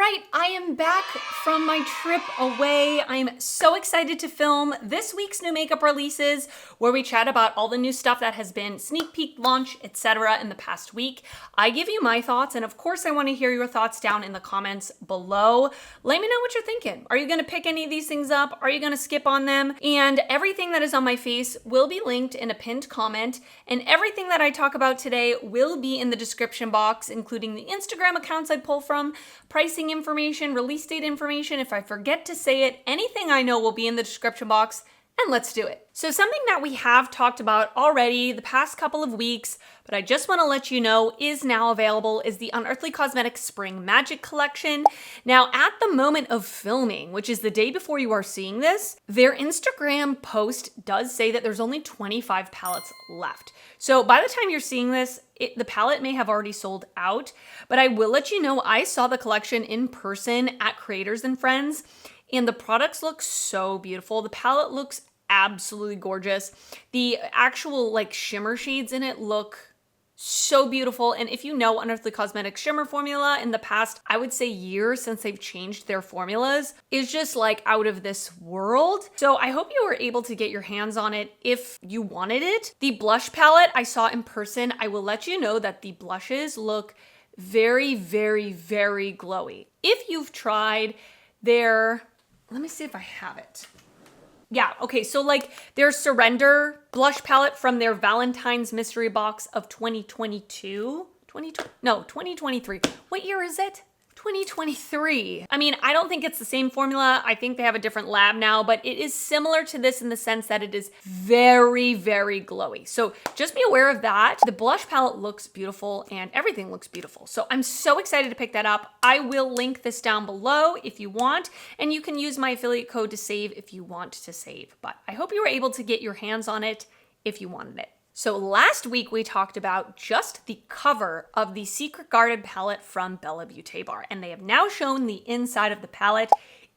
right, I am back from my trip away. I'm so excited to film this week's new makeup releases where we chat about all the new stuff that has been sneak peek, launch, etc. in the past week. I give you my thoughts, and of course I want to hear your thoughts down in the comments below. Let me know what you're thinking. Are you going to pick any of these things up? Are you going to skip on them? And everything that is on my face will be linked in a pinned comment, and everything that I talk about today will be in the description box, including the Instagram accounts I pull from, pricing information, release date information. If I forget to say it, anything I know will be in the description box, and let's do it. So something that we have talked about already the past couple of weeks, but I just want to let you know is now available, is the Unearthly Spring Magic Collection. Now, at the moment of filming, which is the day before you are seeing this, their Instagram post does say that there's only 25 palettes left. So by the time you're seeing this, the palette may have already sold out, but I will let you know I saw the collection in person at Creators and Friends, and the products look so beautiful. The palette looks absolutely gorgeous. The actual shimmer shades in it look so beautiful. And if you know Unearthly Cosmetics shimmer formula in the past, I would say years since they've changed their formulas, is just out of this world. So I hope you were able to get your hands on it if you wanted it. The blush palette I saw in person, I will let you know that the blushes look very, very, very glowy. If you've tried their, let me see if I have it. Yeah, okay, so their Surrender blush palette from their Valentine's mystery box of 2022. 2023. What year is it? 2023. I mean, I don't think it's the same formula. I think they have a different lab now, but it is similar to this in the sense that it is very, very glowy. So just be aware of that. The blush palette looks beautiful and everything looks beautiful. So I'm so excited to pick that up. I will link this down below if you want, and you can use my affiliate code to save if you want to save. But I hope you were able to get your hands on it if you wanted it. So last week we talked about just the cover of the Secret Garden palette from Bella Beaute Bar, and they have now shown the inside of the palette.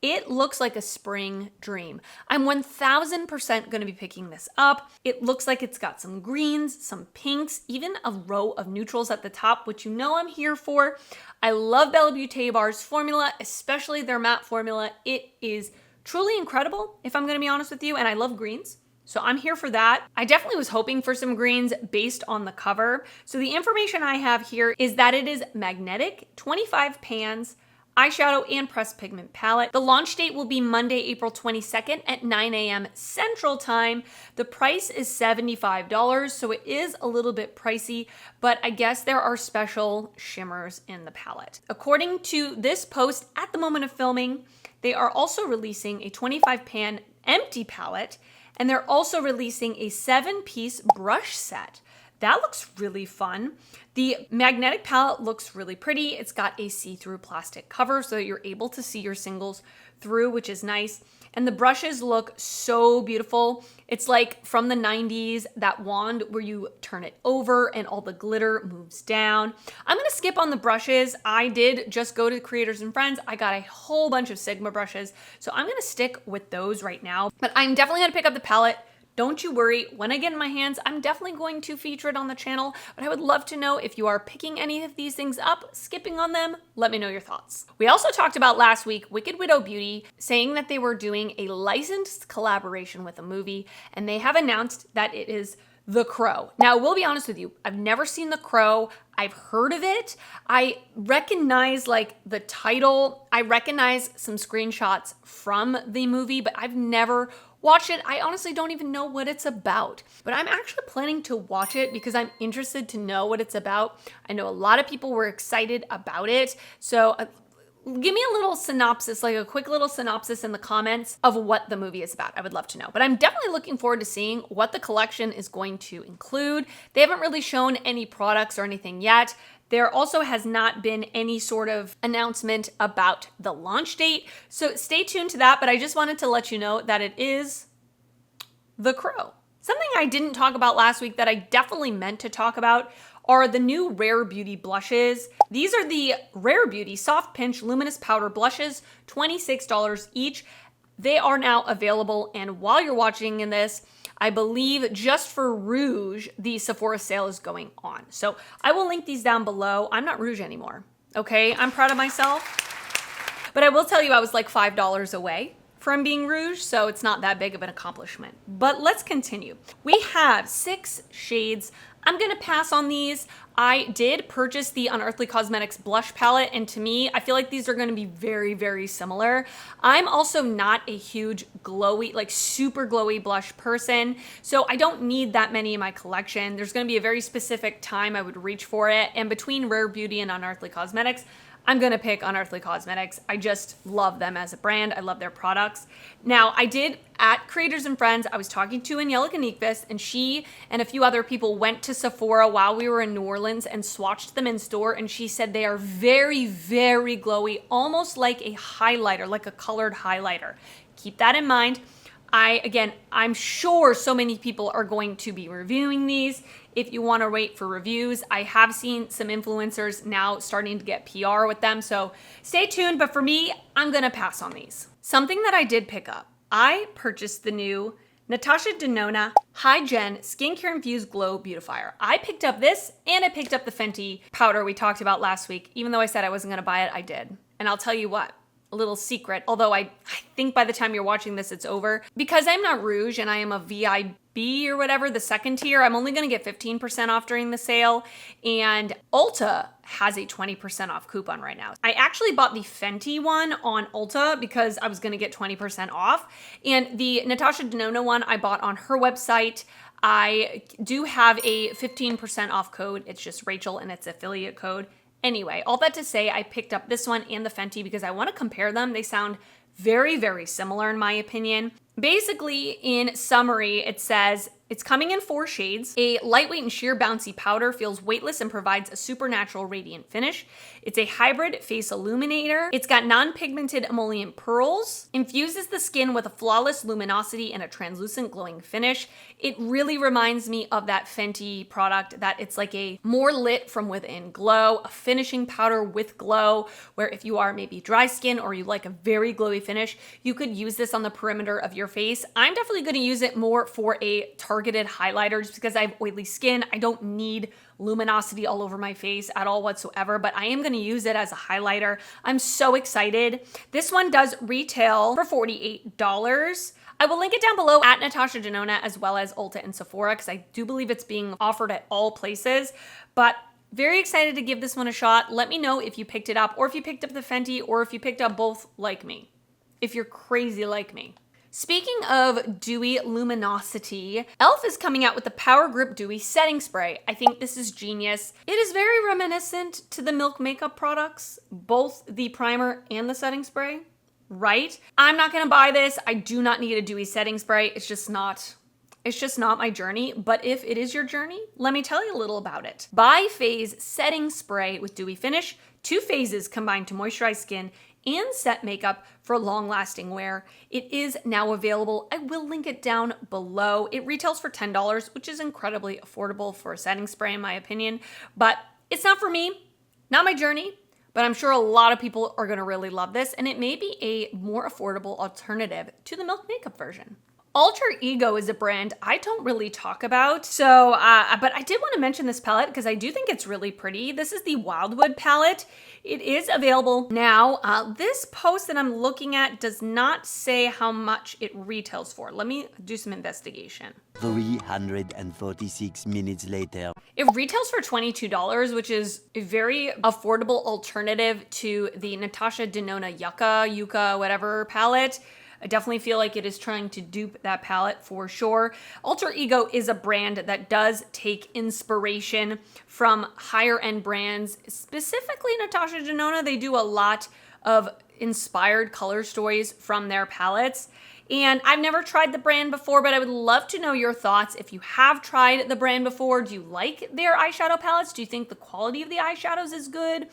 It looks like a spring dream. I'm 1000% going to be picking this up. It looks like it's got some greens, some pinks, even a row of neutrals at the top, which you know I'm here for. I love Bella Beaute Bar's formula, especially their matte formula. It is truly incredible, if I'm going to be honest with you, and I love greens. So I'm here for that. I definitely was hoping for some greens based on the cover. So the information I have here is that it is magnetic, 25 pans, eyeshadow and pressed pigment palette. The launch date will be Monday, April 22nd at 9 a.m. Central Time. The price is $75, so it is a little bit pricey, but I guess there are special shimmers in the palette. According to this post at the moment of filming, they are also releasing a 25 pan empty palette, and they're also releasing a 7-piece brush set. That looks really fun. The magnetic palette looks really pretty. It's got a see-through plastic cover so that you're able to see your singles through, which is nice. And the brushes look so beautiful. It's like from the 90s, that wand where you turn it over and all the glitter moves down. I'm gonna skip on the brushes. I did just go to Creators and Friends. I got a whole bunch of Sigma brushes, so I'm gonna stick with those right now. But I'm definitely gonna pick up the palette. Don't you worry, when I get in my hands, I'm definitely going to feature it on the channel, but I would love to know if you are picking any of these things up, skipping on them, let me know your thoughts. We also talked about last week, Wicked Widow Beauty, saying that they were doing a licensed collaboration with a movie, and they have announced that it is The Crow. Now, we'll be honest with you, I've never seen The Crow. I've heard of it. I recognize the title. I recognize some screenshots from the movie, but I've never watched it. I honestly don't even know what it's about, but I'm actually planning to watch it because I'm interested to know what it's about. I know a lot of people were excited about it. So give me a little synopsis, a quick little synopsis in the comments of what the movie is about. I would love to know, but I'm definitely looking forward to seeing what the collection is going to include. They haven't really shown any products or anything yet. There also has not been any sort of announcement about the launch date, so stay tuned to that, but I just wanted to let you know that it is The Crow. Something I didn't talk about last week that I definitely meant to talk about are the new Rare Beauty blushes. These are the Rare Beauty Soft Pinch Luminous Powder Blushes, $26 each. They are now available, and while you're watching this, I believe just for Rouge, the Sephora sale is going on. So I will link these down below. I'm not Rouge anymore, okay? I'm proud of myself. But I will tell you, I was like $5 away from being rouge, so it's not that big of an accomplishment. But let's continue. We have 6 shades. I'm gonna pass on these. I did purchase the Unearthly Cosmetics blush palette, and to me, I feel like these are gonna be very, very similar. I'm also not a huge glowy, like super glowy blush person, so I don't need that many in my collection. There's gonna be a very specific time I would reach for it, and between Rare Beauty and Unearthly Cosmetics, I'm gonna pick Unearthly Cosmetics. I just love them as a brand. I love their products. Now, I did, at Creators and Friends, I was talking to Angelica Nyquist, and she and a few other people went to Sephora while we were in New Orleans and swatched them in store, and she said they are very, very glowy, almost like a highlighter, like a colored highlighter. Keep that in mind. I'm sure so many people are going to be reviewing these. If you want to wait for reviews, I have seen some influencers now starting to get PR with them, so stay tuned. But for me, I'm going to pass on these. Something that I did pick up, I purchased the new Natasha Denona High Gen Skincare Infused Glow Beautifier. I picked up this, and I picked up the Fenty powder we talked about last week. Even though I said I wasn't going to buy it, I did. And I'll tell you what. A little secret, although I think by the time you're watching this, it's over. Because I'm not rouge and I am a VIB or whatever, the second tier, I'm only gonna get 15% off during the sale. And Ulta has a 20% off coupon right now. I actually bought the Fenty one on Ulta because I was gonna get 20% off. And the Natasha Denona one I bought on her website. I do have a 15% off code. It's just Rachel and it's affiliate code. Anyway, all that to say, I picked up this one and the Fenty because I want to compare them. They sound very, very similar in my opinion. Basically, in summary, it says, it's coming in 4 shades. A lightweight and sheer bouncy powder feels weightless and provides a supernatural radiant finish. It's a hybrid face illuminator. It's got non-pigmented emollient pearls. Infuses the skin with a flawless luminosity and a translucent glowing finish. It really reminds me of that Fenty product that it's like a more lit from within glow, a finishing powder with glow, where if you are maybe dry skin or you like a very glowy finish, you could use this on the perimeter of your face. I'm definitely going to use it more for a targeted highlighter just because I have oily skin. I don't need luminosity all over my face at all whatsoever, but I am going to use it as a highlighter. I'm so excited. This one does retail for $48. I will link it down below at Natasha Denona as well as Ulta and Sephora because I do believe it's being offered at all places, but very excited to give this one a shot. Let me know if you picked it up or if you picked up the Fenty or if you picked up both like me, if you're crazy like me. Speaking of dewy luminosity, e.l.f. is coming out with the Power Grip Dewy Setting Spray. I think this is genius. It is very reminiscent to the Milk makeup products, both the primer and the setting spray, right? I'm not gonna buy this. I do not need a dewy setting spray. It's just not my journey, but if it is your journey, let me tell you a little about it. Bi-phase setting spray with dewy finish, 2 phases combined to moisturize skin and set makeup for long-lasting wear. It is now available. I will link it down below. It retails for $10, which is incredibly affordable for a setting spray in my opinion, but it's not for me, not my journey, but I'm sure a lot of people are gonna really love this, and it may be a more affordable alternative to the Milk makeup version. Alter Ego is a brand I don't really talk about, so but I did want to mention this palette because I do think it's really pretty. This is the Wildwood palette. It is available now. This post that I'm looking at does not say how much it retails for. Let me do some investigation. 346 minutes later. It retails for $22, which is a very affordable alternative to the Natasha Denona Yucca, whatever palette. I definitely feel like it is trying to dupe that palette for sure. Alter Ego is a brand that does take inspiration from higher end brands, specifically Natasha Denona. They do a lot of inspired color stories from their palettes. And I've never tried the brand before, but I would love to know your thoughts. If you have tried the brand before, do you like their eyeshadow palettes? Do you think the quality of the eyeshadows is good?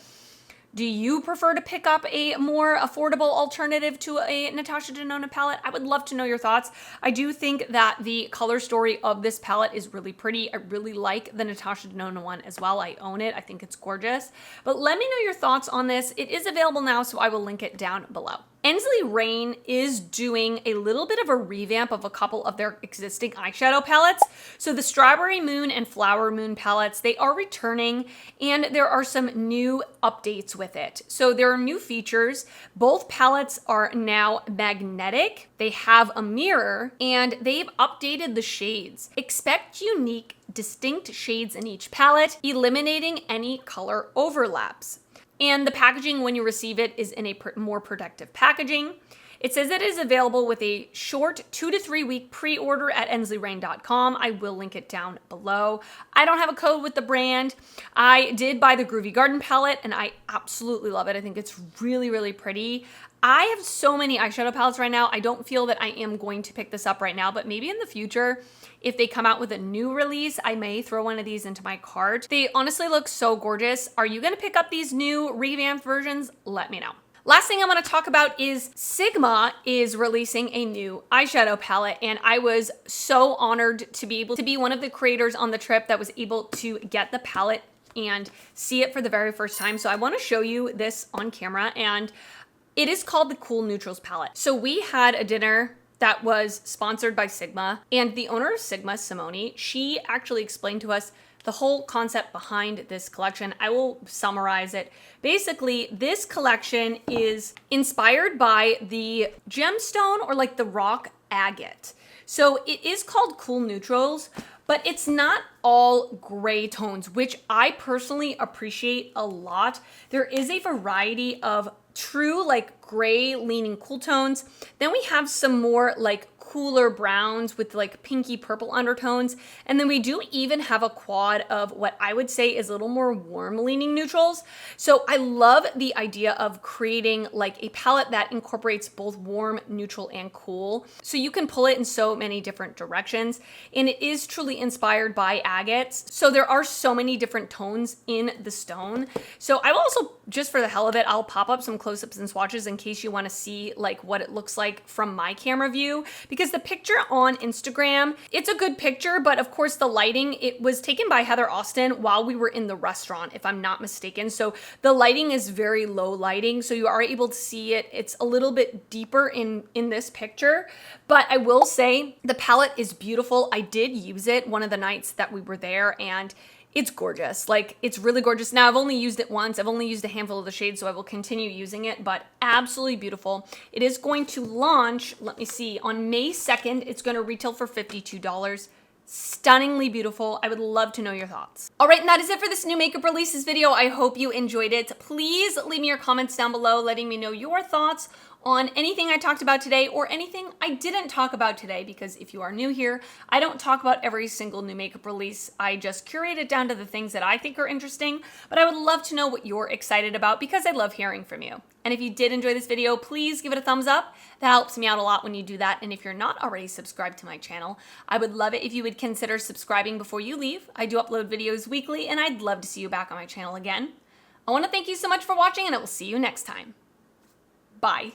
Do you prefer to pick up a more affordable alternative to a Natasha Denona palette? I would love to know your thoughts. I do think that the color story of this palette is really pretty. I really like the Natasha Denona one as well. I own it. I think it's gorgeous. But let me know your thoughts on this. It is available now, so I will link it down below. Ensley Rain is doing a little bit of a revamp of a couple of their existing eyeshadow palettes. So the Strawberry Moon and Flower Moon palettes, they are returning, and there are some new updates with it. So there are new features. Both palettes are now magnetic. They have a mirror, and they've updated the shades. Expect unique, distinct shades in each palette, eliminating any color overlaps. And the packaging when you receive it is in a more protective packaging. It says it is available with a short 2 to 3 week pre-order at ensleyrain.com. I will link it down below. I don't have a code with the brand. I did buy the Groovy Garden palette and I absolutely love it. I think it's really, really pretty. I have so many eyeshadow palettes right now. I don't feel that I am going to pick this up right now, but maybe in the future, if they come out with a new release, I may throw one of these into my cart. They honestly look so gorgeous. Are you gonna pick up these new revamped versions? Let me know. Last thing I want to talk about is Sigma is releasing a new eyeshadow palette, and I was so honored to be able to be one of the creators on the trip that was able to get the palette and see it for the very first time. So I want to show you this on camera, and it is called the Cool Neutrals palette. So we had a dinner that was sponsored by Sigma, and the owner of Sigma, Simone, she actually explained to us the whole concept behind this collection. I will summarize it. Basically, this collection is inspired by the gemstone or like the rock agate. So it is called Cool Neutrals, but it's not all gray tones, which I personally appreciate a lot. There is a variety of true like gray leaning cool tones. Then we have some more like cooler browns with like pinky purple undertones. And then we do even have a quad of what I would say is a little more warm leaning neutrals. So I love the idea of creating like a palette that incorporates both warm, neutral, and cool. So you can pull it in so many different directions. And it is truly inspired by agates. So there are so many different tones in the stone. So I will also, just for the hell of it, I'll pop up some close-ups and swatches in case you want to see like what it looks like from my camera view. Because the picture on Instagram, it's a good picture, but of course the lighting, it was taken by Heather Austin while we were in the restaurant, if I'm not mistaken. So the lighting is very low lighting, so you are able to see it. It's a little bit deeper in this picture, but I will say the palette is beautiful. I did use it one of the nights that we were there, and it's gorgeous. Like, it's really gorgeous. Now, I've only used it once. I've only used a handful of the shades, so I will continue using it, but absolutely beautiful. It is going to launch, let me see, on May 2nd. It's going to retail for $52. Stunningly beautiful. I would love to know your thoughts. All right, and that is it for this new makeup releases video. I hope you enjoyed it. Please leave me your comments down below, letting me know your thoughts on anything I talked about today or anything I didn't talk about today, because if you are new here, I don't talk about every single new makeup release. I just curate it down to the things that I think are interesting, but I would love to know what you're excited about because I love hearing from you. And if you did enjoy this video, please give it a thumbs up. That helps me out a lot when you do that. And if you're not already subscribed to my channel, I would love it if you would consider subscribing before you leave. I do upload videos weekly, and I'd love to see you back on my channel again. I want to thank you so much for watching, and I will see you next time. Bye.